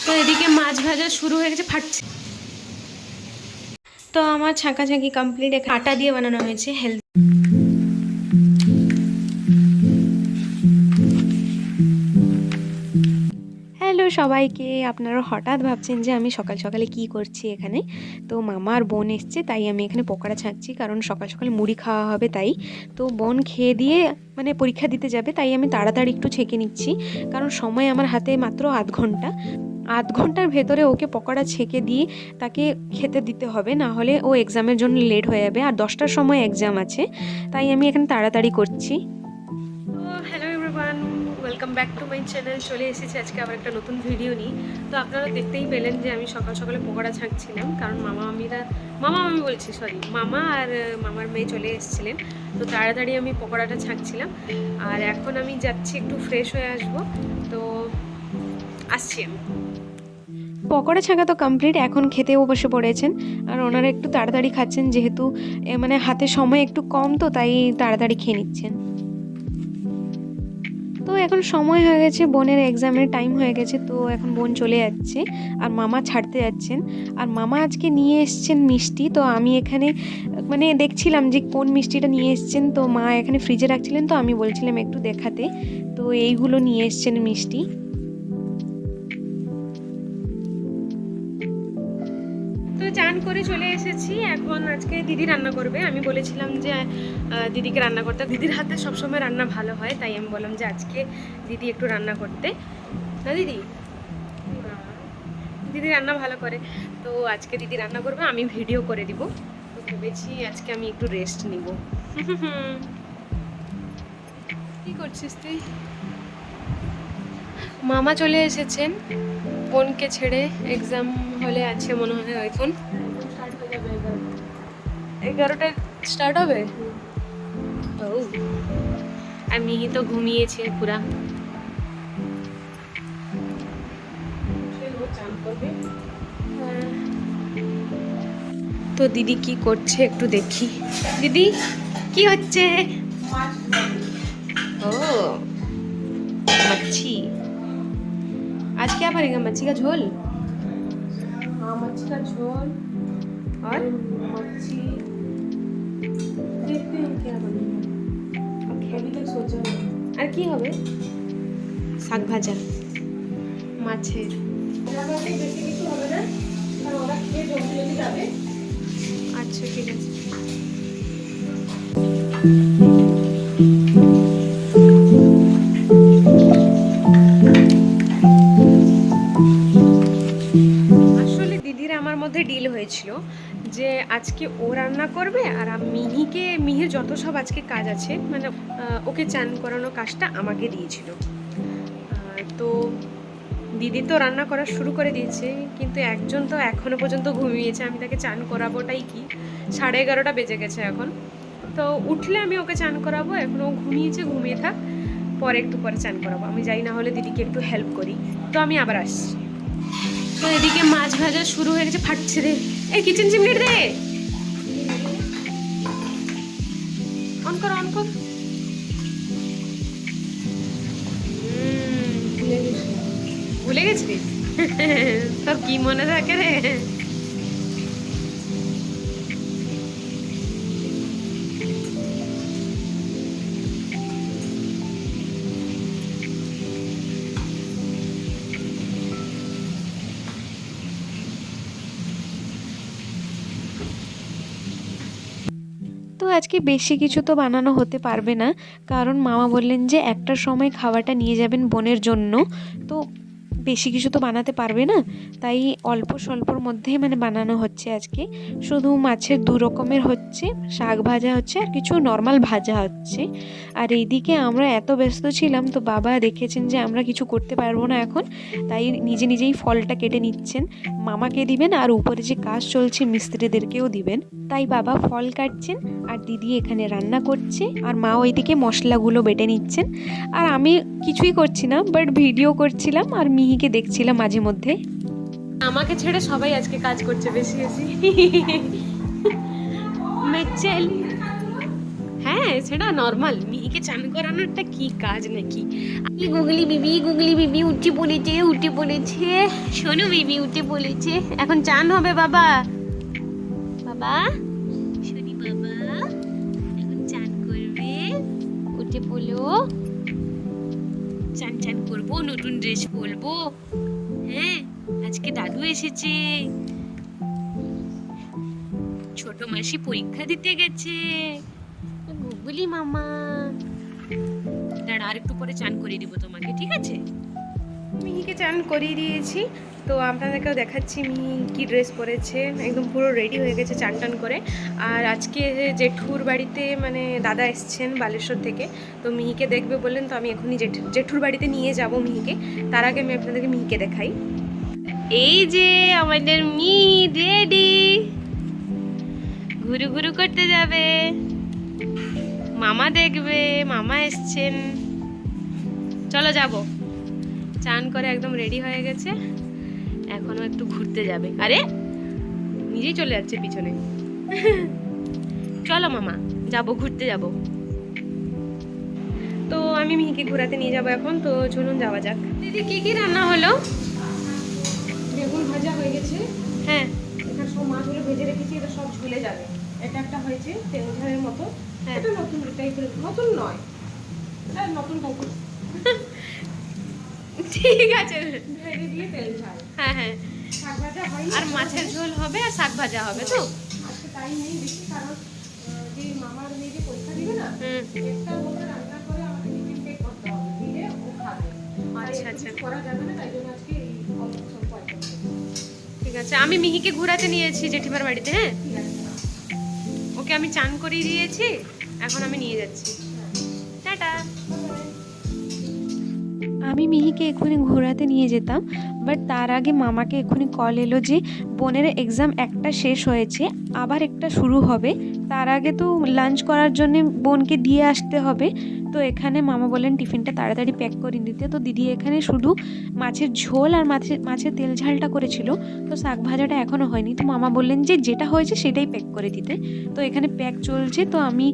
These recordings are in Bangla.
তো এদিকে মাছ ভাজা শুরু হয়ে গেছে, ফাটছে। তো আমার ছাঁকাছাঁকি কমপ্লিট। আটা দিয়ে বানানো হয়েছে হেলদি। হ্যালো সবাইকে, আপনারা হঠাৎ ভাবছেন যে আমি সকাল সকালে কি করছি এখানে। তো মামা আর বোন এসছে, তাই আমি এখানে পকোড়া ছাঁকছি, কারণ সকাল সকাল মুড়ি খাওয়া হবে তাই। তো বোন খেয়ে দিয়ে মানে পরীক্ষা দিতে যাবে, তাই আমি তাড়াতাড়ি একটু ছেঁকে নিচ্ছি, কারণ সময় আমার হাতে মাত্র আধ ঘন্টা। আধ ঘন্টার ভেতরে ওকে পকোড়া ছেঁকে দিয়ে তাকে খেতে দিতে হবে, না হলে ও এক্সামের জন্য লেট হয়ে যাবে, আর 10টার সময় এক্সাম আছে, তাই আমি এখানে তাড়াতাড়ি করছি। তো hello everyone, welcome back to my channel. চলে এসেছি আজকে আবার একটা নতুন ভিডিও নিয়ে। তো আপনারা দেখতেই পেলেন যে আমি সকাল সকালে পকোড়া ছাঁকছিলাম, কারণ মামা বলছি সরি, মামা আর মামার মেয়ে চলে এসেছিলেন। তো তাড়াতাড়ি আমি পকোড়াটা ছাঁকছিলাম, আর এখন আমি যাচ্ছি একটু ফ্রেশ হয়ে আসবো। তো আসছি আমি। পকোড়া ছাঁকা তো কমপ্লিট, এখন খেতেও বসে পড়েছেন, আর ওনারা একটু তাড়াতাড়ি খাচ্ছেন, যেহেতু মানে হাতে সময় একটু কম, তো তাই তাড়াতাড়ি খেয়ে নিচ্ছেন। তো এখন সময় হয়ে গেছে, বোনের এক্সামের টাইম হয়ে গেছে, তো এখন বোন চলে যাচ্ছে আর মামা ছাড়তে যাচ্ছেন। আর মামা আজকে নিয়ে এসছেন মিষ্টি, তো আমি এখানে মানে দেখছিলাম যে কোন মিষ্টিটা নিয়ে এসছেন। তো মা এখানে ফ্রিজে রাখছিলেন, তো আমি বলছিলাম একটু দেখাতে। তো এইগুলো নিয়ে এসছেন মিষ্টি। তো চান করে চলে এসেছি, এখন আজকে দিদি রান্না করবে। আমি বলেছিলাম যে দিদিকে রান্না করতে, দিদির হাতে সবসময় রান্না ভালো হয়, তাই আমি বললাম যে আজকে দিদি একটু রান্না করতে। না দিদি, দিদি রান্না ভালো করে, তো আজকে দিদি রান্না করবে, আমি ভিডিও করে দিব। তো ভেবেছি আজকে আমি একটু রেস্ট নিব। কি করছিস তুই? মামা চলে এসেছেন বোনকে ছেড়ে, এক্সাম হলে আছে মনে হয়। এখন 11টায় স্টার্ট হবে। ও, আর মিহি তো ঘুমিয়েছে পুরা। তো দিদি কি করছে একটু দেখি। দিদি কি হচ্ছে? ও, मच्छी। आज क्या बनेगा? मच्छी का झोल। हाँ, मच्छी का झोल और मच्छी। देखते हैं क्या बनेगा, अभी तक सोचा नहीं। আর কি হবে? শাক ভাজা মাছের। বেশি কিছু হবে না, কারণ ওরা খেয়ে জলদি জলদি যাবে। আচ্ছা ঠিক আছে। আসলে দিদির আমার মধ্যে ডিল হয়েছিল যে আজকে ও রান্না করবে, আর মিহির যত সব আজকে কাজ আছে, মানে ওকে চান করানো কাজটা আমাকে দিয়েছিল। তো দিদি তো রান্না করা শুরু করে দিয়েছে, কিন্তু একজন তো এখনো পর্যন্ত ঘুমিয়েছে। আমি তাকে চান করাবোটাই কি, 11:30 বেজে গেছে এখন। তো উঠলে আমি ওকে চান করাবো, এখন ও ঘুমিয়েছে, ঘুমিয়ে থাক, পরে একটু পরে চান করাবো। আমি যাই, না হলে দিদিকে একটু হেল্প করি। তো আমি আবার আসছি। তো এদিকে মাছ ভাজা শুরু হয়ে গেছে, ফাটছে রে। এই কিচেন চিমনির দে, অন কর অন কর। ভুলে গেছিস? তোর কি মনে থাকে রে? তো আজকে বেশি কিছু তো বানানো হতে পারবে না, কারণ মামা বললেন যে একটার সময় খাওয়াটা নিয়ে যাবেন বোনের জন্য। তো বেশি কিছু তো বানাতে পারবে না, তাই অল্প স্বল্পর মধ্যেই মানে বানানো হচ্ছে আজকে। শুধু মাছের 2 রকমের হচ্ছে, শাক ভাজা হচ্ছে আর কিছু নর্মাল ভাজা হচ্ছে। আর এইদিকে আমরা এত ব্যস্ত ছিলাম, তো বাবা দেখেছেন যে আমরা কিছু করতে পারবো না এখন, তাই নিজে নিজেই ফলটা কেটে নিচ্ছেন। মামাকে দিবেন, আর উপরে যে কাজ চলছে মিস্ত্রিদেরকেও দিবেন, তাই বাবা ফল কাটছেন, আর দিদি এখানে রান্না করছে, আর মা ওইদিকে মশলাগুলো বেটে নিচ্ছেন। আর আমি কিছুই করছি না, বাট ভিডিও করছিলাম আর মিহিকে দেখছিলাম মাঝে মধ্যে। আমাকে ছেড়ে সবাই আজকে কাজ করছে বেশি বেশি। মেচেলি, হ্যাঁ হ্যাঁ সেটা নর্মাল, মিহিকে চান করানোর একটা কি কাজ নাকি। গুগলি বিবি উঠে পড়েছে, শোনো বিবি উঠে পড়েছে, এখন চান হবে বাবা, বাবা শোনি বাবা এখন চান করবে, উঠে পড়লো, চান চান করবো, নতুন ড্রেস পরবো, হ্যাঁ আজকে দাদু এসেছে, ছোট মাসি পরীক্ষা দিতে গেছে, গুগলি মামা। দাঁড়া আর একটু পরে চান করিয়ে দিব তোমাকে, ঠিক আছে? মিহিকে চান করিয়ে দিয়েছি, তো আপনাদেরকেও দেখাচ্ছি মিহি কি ড্রেস পরেছে, একদম পুরো রেডি হয়ে গেছে চান টান করে। আর আজকে জেঠুর বাড়িতে মানে দাদা এসছেন বালেশ্বর থেকে, তো মিহিকে দেখবে বললেন, তো আমি এখনই জেঠুর বাড়িতে নিয়ে যাব মিহিকে। তার আগে আমি আপনাদেরকে মিহিকে দেখাই। এই যে আমাদের মিহি রেডি, ঘুরু ঘুরু করতে যাবে, মামা দেখবে, মামা এসছেন, চলো যাব। চান করে একদম রেডি হয়ে গেছে, এখনো একটু ঘুরতে যাবে। আরে নিজেই চলে যাচ্ছে পিছনে। চলো মামা যাব, ঘুরতে যাব। তো আমি মিহিকে ঘোরাতে নিয়ে যাবো এখন, তো চলুন যাওয়া যাক। দিদি কি কি রান্না হলো? বেগুন ভাজা হয়ে গেছে, হ্যাঁ এখানে সব মাছগুলো ভেজে রেখেছি, এটা সব ঝুলে যাবে। এটা একটা হয়েছে তেল ঝালের মতো, হ্যাঁ। এটা নতুন টাইপের, নতুন নয়, এটা নতুন টাইপের ঠিক আছে, ভেজে দিয়ে তেল ঝাল। হ্যাঁ হ্যাঁ, শাক ভাজা হয় আর মাছের ঝোল হবে আর শাক ভাজা হবে তো। আজকে টাইম নেই বেশি, কারণ যে মামার মেয়ে যে পরীক্ষা দিবে না, হুম একটার মধ্যে রান্না করে আমাকে টিফিন প্যাক করতে হবে, দিলে ও খাবে। আচ্ছা আচ্ছা করা যাবে না, তাই জন্য আজকে এই অল্প স্বল্প আইটেম। ঠিক আছে, আমি মিহিকে ঘোরাতে নিয়েছি জেঠিমার বাড়িতে। হ্যাঁ ঠিক আছে, ওকে আমি চান করিয়ে দিয়েছি, এখন আমি নিয়ে যাচ্ছি। টাটা। আমি মিহিকে এক্ষুনি ঘোরাতে নিয়ে যেতাম, বাট তার আগে মামাকে এক্ষুনি কল এলো যে বোনের এক্সাম একটা শেষ হয়েছে, আবার একটা শুরু হবে, তার আগে তো লাঞ্চ করার জন্য বোনকে দিয়ে আসতে হবে। তো এখানে মামা বললেন টিফিনটা তাড়াতাড়ি প্যাক করে দিতে। তো দিদি এখানে শুধু মাছের ঝোল আর মাছের তেল ঝালটা করেছিল, তো শাক ভাজাটা এখনও হয়নি। তো মামা বললেন যে যেটা হয়েছে সেটাই প্যাক করে দিতে। তো এখানে প্যাক চলছে, তো আমি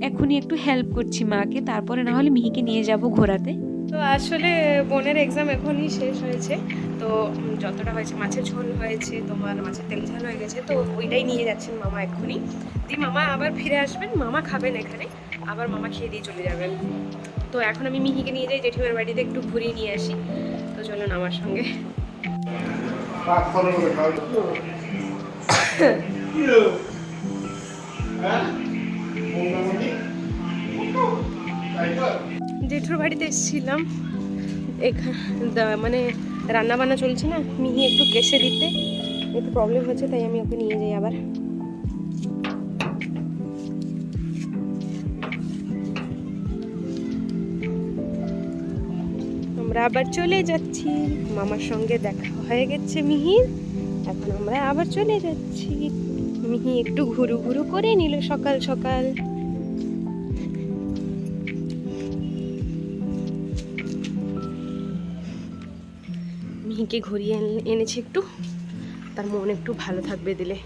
এখনই একটু হেল্প করছি মাকে, তারপরে না হলে মিহিকে নিয়ে যাব ঘোরাতে। তো আসলে বোনের এক্সাম এখনই শেষ হয়েছে, তো যতটা হয়েছে মাছের ঝোল হয়েছে, তোমার মাছের তেল ঝাল হয়ে গেছে, তো ওইটাই নিয়ে যাচ্ছেন মামা এক্ষুনি। দিয়ে মামা আবার ফিরে আসবেন, মামা খাবেন এখানে, আবার মামা খেয়ে দিয়ে চলে যাবেন। তো এখন আমি মিহিকে নিয়ে যাই জেঠিমার বাড়িতে, একটু ঘুরিয়ে নিয়ে আসি। তো চলুন আমার সঙ্গে। জেঠুর বাড়িতে এসেছিলাম, মানে রান্না বান্না চলছে না, মিহি একটু কেসে দিতে একটু প্রবলেম হচ্ছে, তাই আমি ওকে নিয়ে যাই আবার। আমরা আবার চলে যাচ্ছি, মামার সঙ্গে দেখা হয়ে গেছে মিহির, এখন আমরা আবার চলে যাচ্ছি। মিহি একটু ঘুরু ঘুরু করে নিল সকাল সকাল। মিহিকে ঘুরিয়ে এনেছি একটু, তার মন একটু ভালো থাকবে দিলে।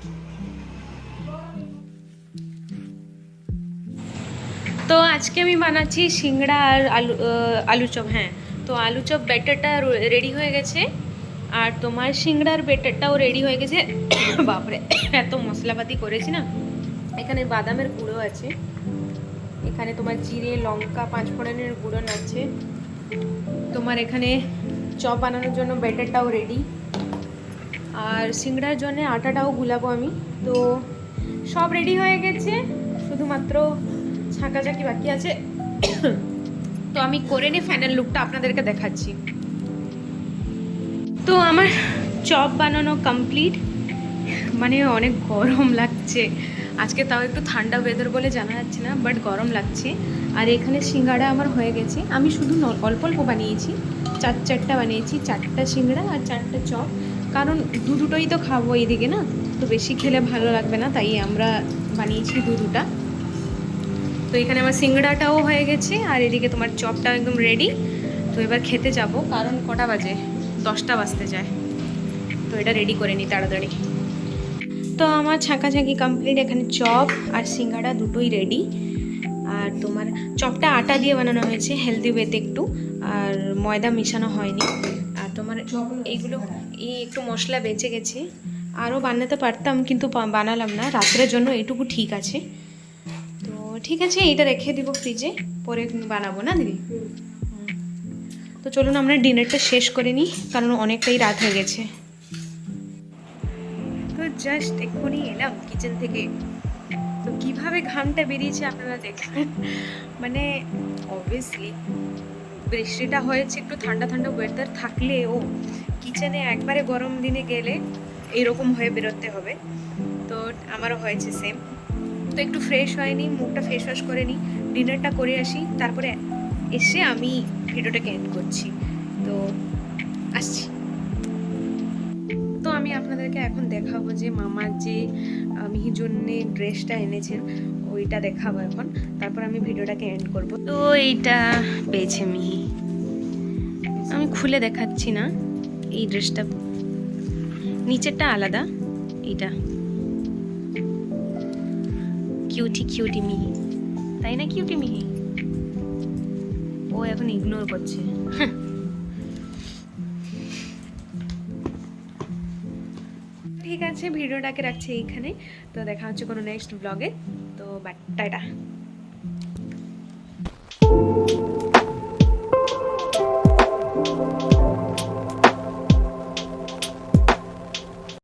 তো আজকে আমি বানাচ্ছি সিংড়া আর আলু চপ। হ্যাঁ, তো আলু চপ ব্যাটারটা রেডি হয়ে গেছে, আর তোমার সিংড়ার ব্যাটারটাও রেডি হয়ে গেছে। বাপরে এত মশলাপাতি করেছি না, এখানে বাদামের গুঁড়ো আছে, এখানে তোমার জিরে লঙ্কা পাঁচফোড়নের গুঁড়ো আছে, তোমার এখানে চপ বানানোর জন্য ব্যাটারটাও রেডি, আর সিংড়ার জন্য আটাটাও গুলাবো আমি। তো সব রেডি হয়ে গেছে, শুধুমাত্র ছাঁকাছাঁকি বাকি আছে। তো আমি করে নিয়ে ফাইনাল লুকটা আপনাদেরকে দেখাচ্ছি। তো আমার চপ বানানো কমপ্লিট, মানে অনেক গরম লাগছে আজকে, তাও একটু ঠান্ডা ওয়েদার বলে জানা যাচ্ছে না, বাট গরম লাগছে। আর এখানে সিঙ্গাড়া আমার হয়ে গেছে, আমি শুধু অল্প অল্প বানিয়েছি, চারটা বানিয়েছি, 4টা সিঙ্গাড়া আর 4টা চপ, কারণ দুটোই তো খাবো এইদিকে না, তো বেশি খেলে ভালো লাগবে না, তাই আমরা বানিয়েছি দুটা। তো এখানে আমার সিঙ্গাড়াটাও হয়ে গেছে, আর এদিকে তোমার চপটা একদম রেডি। তো এবার খেতে যাব, কারণ কটা বাজে, 10টা বাজতে যায়, তো এটা রেডি করে নিই তাড়াতাড়ি। তো আমার ছাঁকাছাঁকি কমপ্লিট, এখানে চপ আর সিঙ্গাড়া দুটোই রেডি। আর তোমার চপটা আটা দিয়ে বানানো হয়েছে হেলদি ওয়েতে একটু, আর ময়দা মেশানো হয়নি। আর তোমার এইগুলো এই একটু মশলা বেঁচে গেছে, আরও বানাতে পারতাম কিন্তু বানালাম না, রাত্রের জন্য এটুকু ঠিক আছে। তো ঠিক আছে, এইটা রেখে দিব ফ্রিজে, পরে বানাবো না দিদি। তো চলুন আমরা ডিনারটা শেষ করে নিই, কারণ অনেকটাই রাত হয়ে গেছে। তো জাস্ট এক্ষুনি এলাম কিচেন থেকে, তো কিভাবে ঘামটা বেরিয়েছে আপনারা দেখবেন। মানে অবভিয়াসলি বৃষ্টিটা হয়েছে, একটু ঠান্ডা ঠান্ডা ওয়েদার থাকলেও কিচেনে একবারে গরম দিনে গেলে এরকম হয়ে বেরোতে হবে। তো আমারও হয়েছে সেম। তো একটু ফ্রেশ হয়নি, মুখটা ফেস ওয়াশ করে নিই, ডিনারটা করে আসি, তারপরে এসে আমি ভিডিওটাকে এন্ড করছি। তো আসছি। তো আমি আপনাদেরকে এখন দেখাবো যে মামা যে মিহির জন্যে ড্রেসটা এনেছেন ওইটা দেখাবো এখন, তারপর আমি ভিডিওটাকে এন্ড করব। তো এইটা পেয়েছে মিহি, আমি খুলে দেখাচ্ছি না। এই ড্রেসটা নিচেরটা আলাদা, এইটা কিউটি কিউটি মিহি, তাই না কিউটি মিহি? ও এখন ইগনোর করছে। ঠিক আছে, ভিডিওটাকে রাখছি এইখানে। তো দেখা হচ্ছে কোনো নেক্সট ব্লগে। তো বাই, টাটা।